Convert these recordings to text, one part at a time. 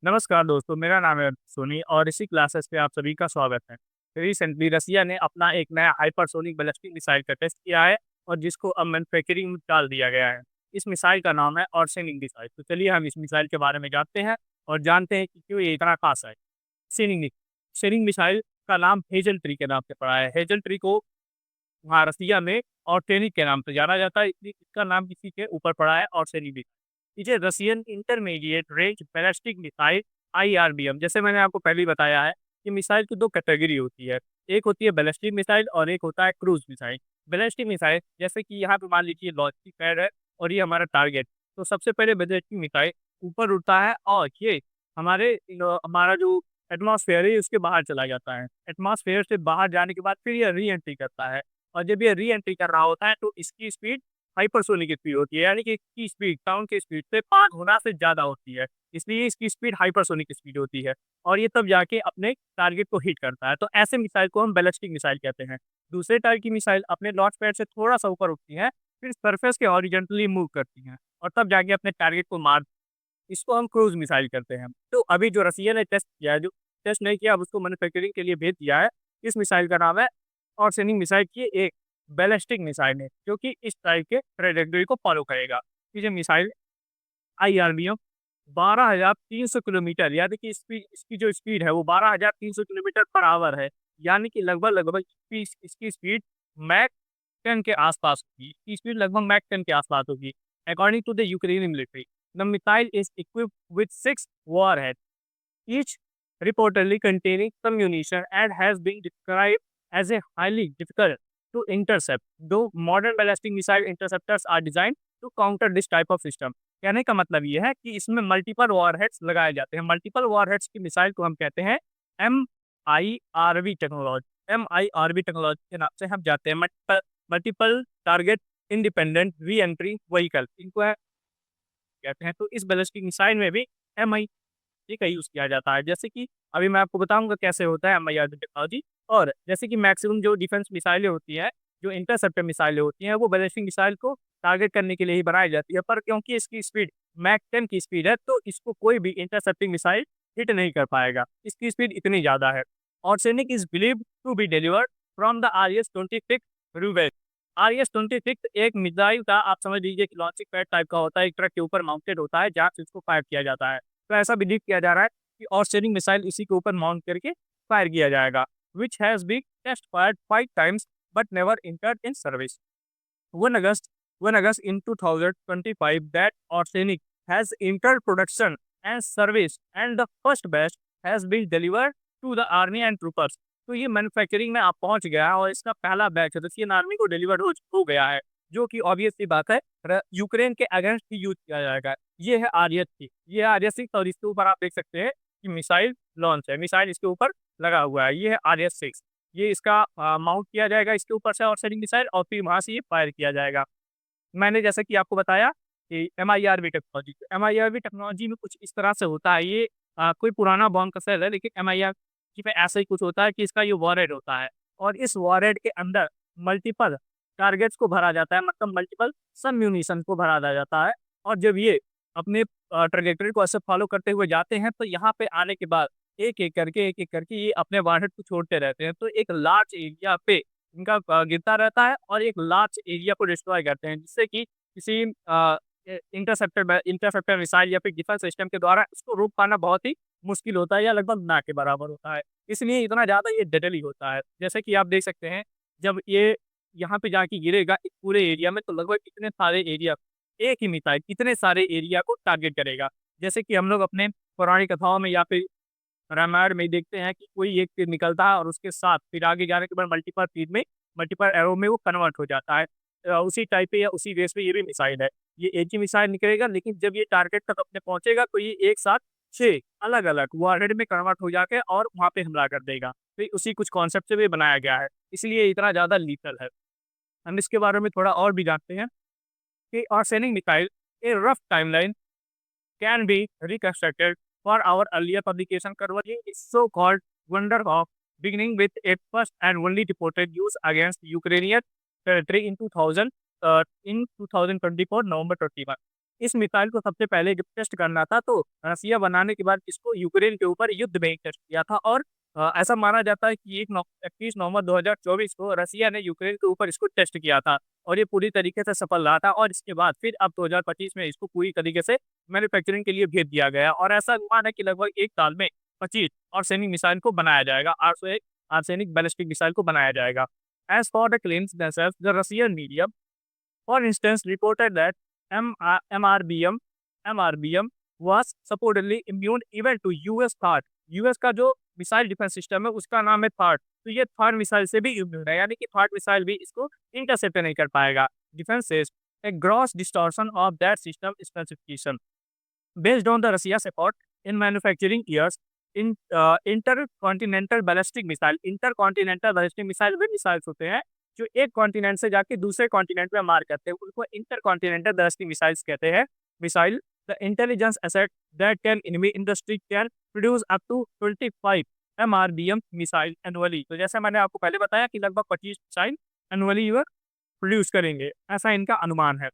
नमस्कार दोस्तों, मेरा नाम है सोनी और इसी क्लासेस पे आप सभी का स्वागत है। रिसेंटली रसिया ने अपना एक नया हाइपरसोनिक बैलिस्टिक मिसाइल का टेस्ट किया है और जिसको अब मैन्युफैक्चरिंग में डाल दिया गया है। इस मिसाइल का नाम है ऑर्सेनिक मिसाइल। तो चलिए हम इस मिसाइल के बारे में जानते हैं और जानते हैं कि क्यों ये इतना खास है। सेनिंग सेनिंग मिसाइल का नाम हेजल ट्री के नाम से पड़ा है। हेजल ट्री को वहाँ रसिया में ऑर्टेनिक के नाम से जाना जाता है, इसलिए इसका नाम किसी के ऊपर पड़ा है ऑर्सेनिक मिसाइल। इसे Russian intermediate range ballistic missile IRBM, जैसे मैंने आपको पहले ही बताया है कि मिसाइल की दो कैटेगरी होती है। एक होती है बैलिस्टिक मिसाइल और एक होता है क्रूज मिसाइल। बैलिस्टिक मिसाइल जैसे कि यहाँ पे मान लीजिए लॉन्चिंग पैड है और ये हमारा टारगेट। तो सबसे पहले बैलिस्टिक मिसाइल ऊपर उड़ता है और ये हमारा जो एटमॉस्फेयर है उसके बाहर चला जाता है। एटमॉस्फेयर से बाहर जाने के बाद फिर ये री एंट्री करता है और जब ये री एंट्री कर रहा होता है तो इसकी स्पीड हाइपरसोनिक स्पीड होती है, यानी कि इसकी स्पीड साउंड की स्पीड से 5 गुना से ज़्यादा होती है। इसलिए इसकी स्पीड हाइपरसोनिक स्पीड होती है और ये तब जाके अपने टारगेट को हिट करता है। तो ऐसे मिसाइल को हम बैलिस्टिक मिसाइल कहते हैं। दूसरे टाइप की मिसाइल अपने लॉन्च पैड से थोड़ा-सा ऊपर उठती हैं, फिर सरफेस के हॉरिजॉन्टली मूव करती हैं और तब जाके अपने टारगेट को मार। इसको हम क्रूज़ मिसाइल कहते हैं। तो अभी जो रसिया ने टेस्ट किया है, जो टेस्ट नहीं किया, अब उसको मैन्युफैक्चरिंग के लिए भेज दिया है। इस मिसाइल का नाम है ऑर्सेनिक मिसाइल। की एक बैलिस्टिक मिसाइल है, जो कि इस टाइप के ट्रैजेक्टरी को फॉलो करेगा। ये मिसाइल IRBM 12,300 किलोमीटर, यानी कि इसकी जो स्पीड है वो 12,300 किलोमीटर पर आवर है। यानी कि लगभग इसकी स्पीड मैक 10 के आसपास होगी। इसकी स्पीड लगभग मैक 10 के आसपास होगी। According to the Ukrainian military, the missile is equipped with 6 warheads, each reportedly containing some munition, and has been described as a highly difficult to intercept, though modern ballistic missile interceptors are designed to counter this type of system। कहने का मतलब ये है कि इसमें multiple warheads लगाए जाते हैं। मल्टीपल वॉरहेड्स की मिसाइल को हम कहते हैं MIRV टेक्नोलॉजी। MIRV टेक्नोलॉजी के नाम से हम जाते हैं, multiple multiple target independent re entry vehicle, इनको कहते हैं। तो इस बैलिस्टिक मिसाइल में भी MIRV का यूज़ किया जाता है। जैसे कि अभी मैं आपको बताऊँगा कैसे होता है MIRV टेक्नोलॉजी। और जैसे कि मैक्सिमम जो डिफेंस मिसाइलें होती हैं, जो इंटरसेप्टर मिसाइलें होती हैं, वो बैलिस्टिक मिसाइल को टारगेट करने के लिए ही बनाई जाती है। पर क्योंकि इसकी स्पीड मैक 10 की स्पीड है, तो इसको कोई भी इंटरसेप्टिंग मिसाइल हिट नहीं कर पाएगा। इसकी स्पीड इतनी ज़्यादा है। Oreshnik is believed to be delivered from the RS-26 रूवेट। RS-26 एक मिसाइल का आप समझ लीजिए कि लॉन्चिंग पैड टाइप का होता है, एक ट्रक के ऊपर माउंटेड होता है जहाँ से इसको फायर किया जाता है। तो ऐसा बिलीव किया जा रहा है कि ऑर्सेनिक मिसाइल इसी के ऊपर माउंट करके फायर किया जाएगा, which has been test fired 5 times but never entered in service. 1 August 1 August in 2025 that arsenic has entered production and service, and the first batch has been delivered to the army and troopers। तो ये manufacturing में आप पहुंच गया है और इसका पहला बैच रशियन आर्मी को डिलीवर हो गया है, जो कि ऑब्वियस सी बात है यूक्रेन के अगेंस्ट ही यूज किया जाएगा। ये है RS-6, ये है RS-6 और इसके ऊपर आप देख सकते हैं कि मिसाइल लॉन्च है, मिसाइल इसके ऊपर लगा हुआ है। ये है RS-6, ये इसका माउंट किया जाएगा इसके ऊपर से ऑर्सेनिक मिसाइल और फिर वहाँ से ये फायर किया जाएगा। मैंने जैसा कि आपको बताया कि MIRV टेक्नोलॉजी, तो MIRV टेक्नोलॉजी में कुछ इस तरह से होता है। ये कोई पुराना बॉम्ब का सेल है, लेकिन MIRV में ऐसा ही कुछ होता है कि इसका ये वॉरहेड होता है और इस वॉरहेड के अंदर मल्टीपल टारगेट्स को भरा जाता है, मतलब मल्टीपल सब म्यूनिशन को भरा जाता है। और जब ये अपने ट्रैजेक्टरी को ऐसे फॉलो करते हुए जाते हैं, तो यहाँ पे आने के बाद एक-एक करके ये अपने वॉरहेड को छोड़ते रहते हैं। तो एक लार्ज एरिया पे इनका गिरता रहता है और एक लार्ज एरिया को डिस्ट्रॉय करते हैं, जिससे कि किसी इंटरसेप्टर मिसाइल या फिर डिफेंस सिस्टम के द्वारा इसको रोक पाना बहुत ही मुश्किल होता है या लगभग ना के बराबर होता है। इसलिए इतना ज़्यादा ये डेडली होता है। जैसे कि आप देख सकते हैं, जब ये यहाँ पे जाके गिरेगा इस पूरे एरिया में, तो लगभग कितने सारे एरिया, एक ही मिसाइल कितने सारे एरिया को टारगेट करेगा। जैसे कि हम लोग अपने पौराणिक कथाओं में या फिर रामायण में देखते हैं कि कोई एक तीर निकलता है और उसके साथ फिर आगे जाने के बाद मल्टीपल तीर में, मल्टीपल एरो में वो कन्वर्ट हो जाता है। उसी टाइप पे या उसी रेस पे ये भी मिसाइल है। ये एक ही मिसाइल निकलेगा, लेकिन जब ये टारगेट तक अपने पहुंचेगा तो ये एक साथ 6 अलग-अलग वॉरहेड में कन्वर्ट हो जाके और वहाँ पे हमला कर देगा। तो ये उसी कुछ कॉन्सेप्ट से भी बनाया गया है, इसलिए इतना ज़्यादा लीथल है। हम इसके बारे में थोड़ा और भी जानते हैं कि arsenic missile A rough timeline can be reconstructed for our earlier publication covering its so-called wonder of beginning with its first and only reported use against Ukrainian territory in 2024 November 21। इस मिसाइल को सबसे पहले जब test करना था तो रसिया बनाने के बाद इसको यूक्रेन के ऊपर युद्ध में ही टेस्ट किया था और ऐसा माना जाता है कि 31 नवंबर 2024 को रसिया ने यूक्रेन के ऊपर इसको टेस्ट किया था और ये पूरी तरीके से सफल रहा था और इसके बाद फिर अब 2025 में इसको पूरी तरीके से मैन्युफैक्चरिंग के लिए भेज दिया गया और ऐसा अनुमान है कि लगभग 1 साल में 25 आर्सेनिक मिसाइल को बनाया जाएगा, 801 आर्सेनिक बैलिस्टिक मिसाइल को बनाया जाएगा। As for the claims themselves, the Russian media, for instance, reported that MRBM was supposedly immune even to US THAAD। US का जो मिसाइल डिफेंस सिस्टम है उसका नाम है थार्ड, तो ये थार्ड मिसाइल से भी इम्यून है, यानी कि थार्ड मिसाइल भी इसको इंटरसेप्ट नहीं कर पाएगा। Defence says a gross distortion of that system specification based on the Russia's effort in manufacturing years in intercontinental ballistic missile। intercontinental ballistic missile way missiles होते हैं जो एक कॉन्टिनेंट से जाके दूसरे कॉन्टिनेंट में मार करते हैं, उनको इंटरकॉन्टिनेंटल बैलिस्टिक मिसाइल्स कहते हैं। Missile the intelligence asset that can enemy industry can produce up to 25 MRBM missile annually. तो जैसे मैंने आपको पहले बताया कि लगभग 25 मिसाइल एनुअली प्रोड्यूस करेंगे, ऐसा इनका अनुमान है।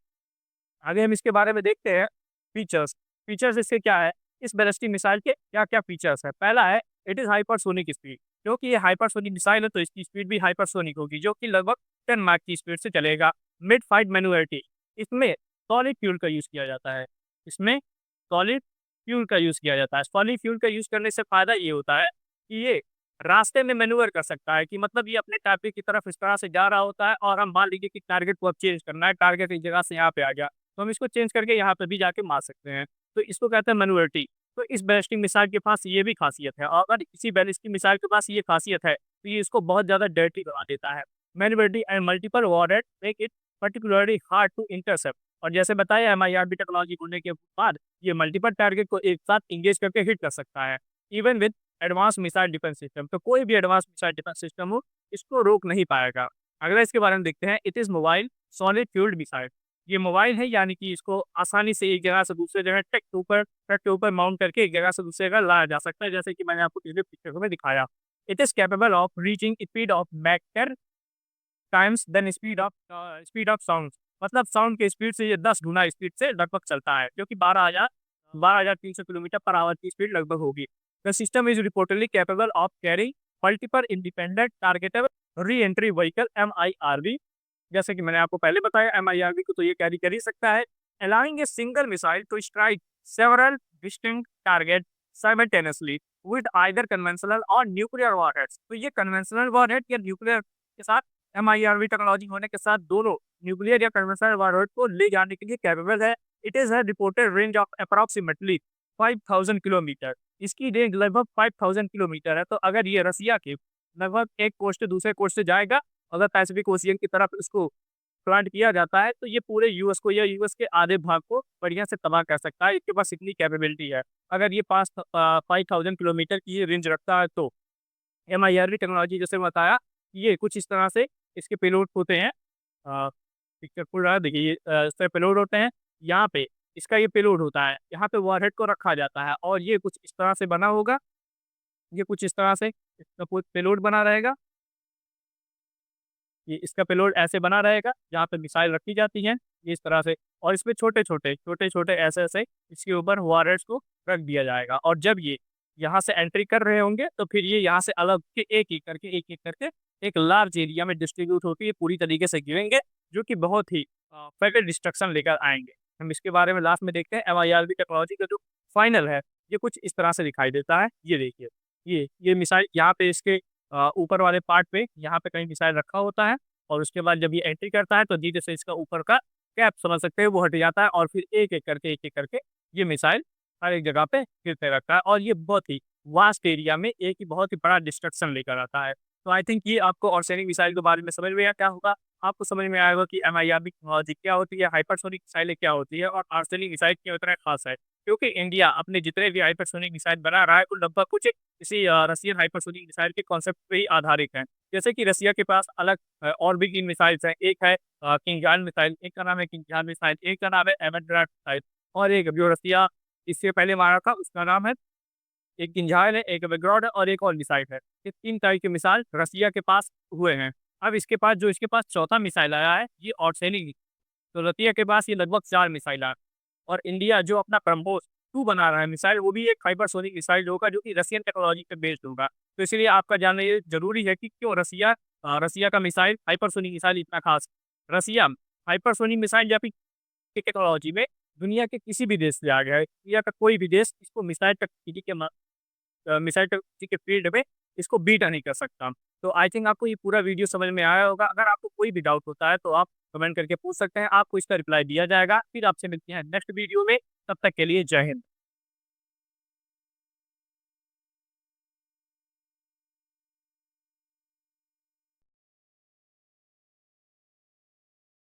आगे हम इसके बारे में देखते हैं फीचर्स। फीचर्स इसके क्या है, इस बैलिस्टिक मिसाइल के क्या-क्या फीचर्स है। पहला है इट इज़ हाइपरसोनिक स्पीड, क्योंकि ये हाइपरसोनिक मिसाइल है तो इसकी स्पीड भी हाइपरसोनिक होगी जो कि लगभग 10 माक की स्पीड से चलेगा। मिड फाइट मैन्युवरिटी, इसमें सॉलिड फ्यूल का यूज़ किया जाता है। इसमें सॉलिड फ्यूल का यूज़ किया जाता है। सॉलिड फ्यूल का यूज़ करने से फ़ायदा ये होता है कि ये रास्ते में मैन्यूवर कर सकता है, कि मतलब ये अपने टारगेट की तरफ इस तरह से जा रहा होता है और हम मान लीजिए कि टारगेट को अब चेंज करना है, टारगेट इस जगह से यहाँ पे आ गया, तो हम इसको चेंज करके यहाँ पे भी जाके मार सकते हैं। तो इसको कहते हैं मैन्यूवरिटी। तो इस बैलिस्टिक मिसाइल के पास ये भी खासियत है और अगर किसी बैलिस्टिक मिसाइल के पास ये खासियत है, तो ये इसको बहुत ज़्यादा डर्टी बना देता है। Manoeuvrability and multiple warhead make it particularly hard to intercept. और जैसे बताया एमआईआरबी टेक्नोलॉजी होने के बाद ये मल्टीपल टारगेट को एक साथ इंगेज करके हिट कर सकता है, even with advance missile defence system. तो कोई भी एडवांस मिसाइल डिफेंस सिस्टम हो इसको रोक नहीं पाएगा। अगला इसके बारे में देखते हैं, it is mobile solid fuelled missile. ये मोबाइल है, यानी कि इसको आसानी से एक जगह से दूसरे जगह ट्रक के ऊपर माउंट करके एक जगह से दूसरी जगह लाया जा सकता है, जैसे कि मैंने आपको पिछले पिक्चर में दिखाया। It is capable of reaching speed of mach 10 times than speed of sound. मतलब साउंड के स्पीड से ये 10 गुना स्पीड से लगभग चलता है, जो कि 12,300 किलोमीटर पर आवर की स्पीड लगभग होगी। The system is reportedly capable of carrying multiple independent targetable re entry vehicle MIRV। जैसे कि मैंने आपको पहले बताया MIRV को तो ये कैरी कर ही सकता है, allowing a single missile to strike several distinct target simultaneously with either conventional or nuclear warheads. तो ये कन्वेंशनल वॉरहेड या न्यूक्लियर के साथ MIRV टेक्नोलॉजी होने के साथ दोनों न्यूक्लियर या कन्वेंशनल वॉरहेड को ले जाने के लिए कैपेबल है। इट इज है reported range of approximately 5000 kilometre. इसकी रेंज लगभग 5000 किलोमीटर है। तो अगर ये रसिया के लगभग एक कोस्ट से दूसरे कोस्ट से जाएगा, अगर पैसिफिक ओशियन की तरफ इसको प्लांट किया जाता है, तो ये पूरे यूएस को या यूएस के आधे भाग को बढ़िया से तबाह कर सकता है। इसके पास इतनी कैपेबिलिटी है। अगर ये 5000 किलोमीटर की ये रेंज रखता है तो MIRV टेक्नोलॉजी जैसे बताया, ये कुछ इस तरह से इसके पेलोड होते हैं। पिक्चर खुल रहा है, देखिए ये इस तरह पेलोड होते हैं। यहाँ पे इसका ये पेलोड होता है, यहाँ पे वॉरहेड को रखा जाता है और ये कुछ इस तरह से बना होगा। ये कुछ इस तरह से इसका पेलोड बना रहेगा। ये इसका पेलोड ऐसे बना रहेगा जहाँ पे मिसाइल रखी जाती हैं, ये इस तरह से। और इसमें छोटे-छोटे ऐसे-ऐसे इसके ऊपर वॉरहेड्स को रख दिया जाएगा और जब ये यहाँ से एंट्री कर रहे होंगे तो फिर ये यहाँ से अलग के एक-एक करके एक लार्ज एरिया में डिस्ट्रीब्यूट होके ये पूरी तरीके से गिरेंगे, जो कि बहुत ही फेटल डिस्ट्रक्शन लेकर आएँगे। हम इसके बारे में लास्ट में देखते हैं। MIRV टेक्नोलॉजी का जो फाइनल है, ये कुछ इस तरह से दिखाई देता है। ये देखिए, ये मिसाइल यहाँ पे इसके ऊपर वाले पार्ट पे यहाँ पे कहीं मिसाइल रखा होता है और उसके बाद जब ये एंट्री करता है तो धीरे से इसका ऊपर का कैप समझ सकते हैं वो हट जाता है और फिर एक-एक करके ये मिसाइल हर एक जगह पे गिरते रहता है और ये बहुत ही वास्ट एरिया में एक ही बहुत ही बड़ा डिस्ट्रक्शन लेकर आता है। तो आई थिंक ये आपको आर्सेनिक मिसाइल के बारे में समझ में आया क्या होगा। आपको समझ में आएगा कि MIRV टेक्नोलॉजी क्या होती है, हाइपरसोनिक मिसाइलें क्या होती है और आर्सेनिक मिसाइल क्यों इतना खास है। क्योंकि इंडिया अपने जितने भी हाइपरसोनिक मिसाइल बना रहा है वो लगभग कुछ इसी रशियन हाइपरसोनिक मिसाइल के कॉन्सेप्ट पे ही आधारित है। जैसे कि रसिया के पास अलग और भी 3 मिसाइल्स हैं। एक है किंगजान मिसाइल, एक का नाम है किंगजान मिसाइल, एक का नाम है एमेट्राट मिसाइल और एक जो रसिया इससे पहले मारा था उसका नाम है, एक किंजल है, एक वेग्रॉड है और एक और मिसाइल है। ये 3 टाइप के मिसाइल रसिया के पास हुए हैं। अब इसके पास चौथा मिसाइल आया है, ये ऑर्सेनिक। तो रसिया के पास ये लगभग 4 मिसाइल आए। और इंडिया जो अपना ब्रह्मोस 2 बना रहा है मिसाइल, वो भी एक हाइपरसोनिक मिसाइल होगा जो कि रशियन टेक्नोलॉजी पे बेस्ड होगा। तो इसलिए आपका जानना ये ज़रूरी है कि क्यों रसिया का मिसाइल हाइपरसोनिक मिसाइल इतना ख़ास है। रसिया हाइपरसोनिक मिसाइल या फिर की टेक्नोलॉजी में दुनिया के किसी भी देश से आगे है। दुनिया का कोई भी देश इसको मिसाइल टेक्नोलॉजी के फील्ड में इसको बीट नहीं कर सकता। तो आई थिंक आपको ये पूरा वीडियो समझ में आया होगा। अगर आपको कोई भी डाउट होता है तो आप कमेंट करके पूछ सकते हैं, आपको इसका रिप्लाई दिया जाएगा। फिर आपसे मिलते हैं नेक्स्ट वीडियो में, तब तक के लिए जय हिंद।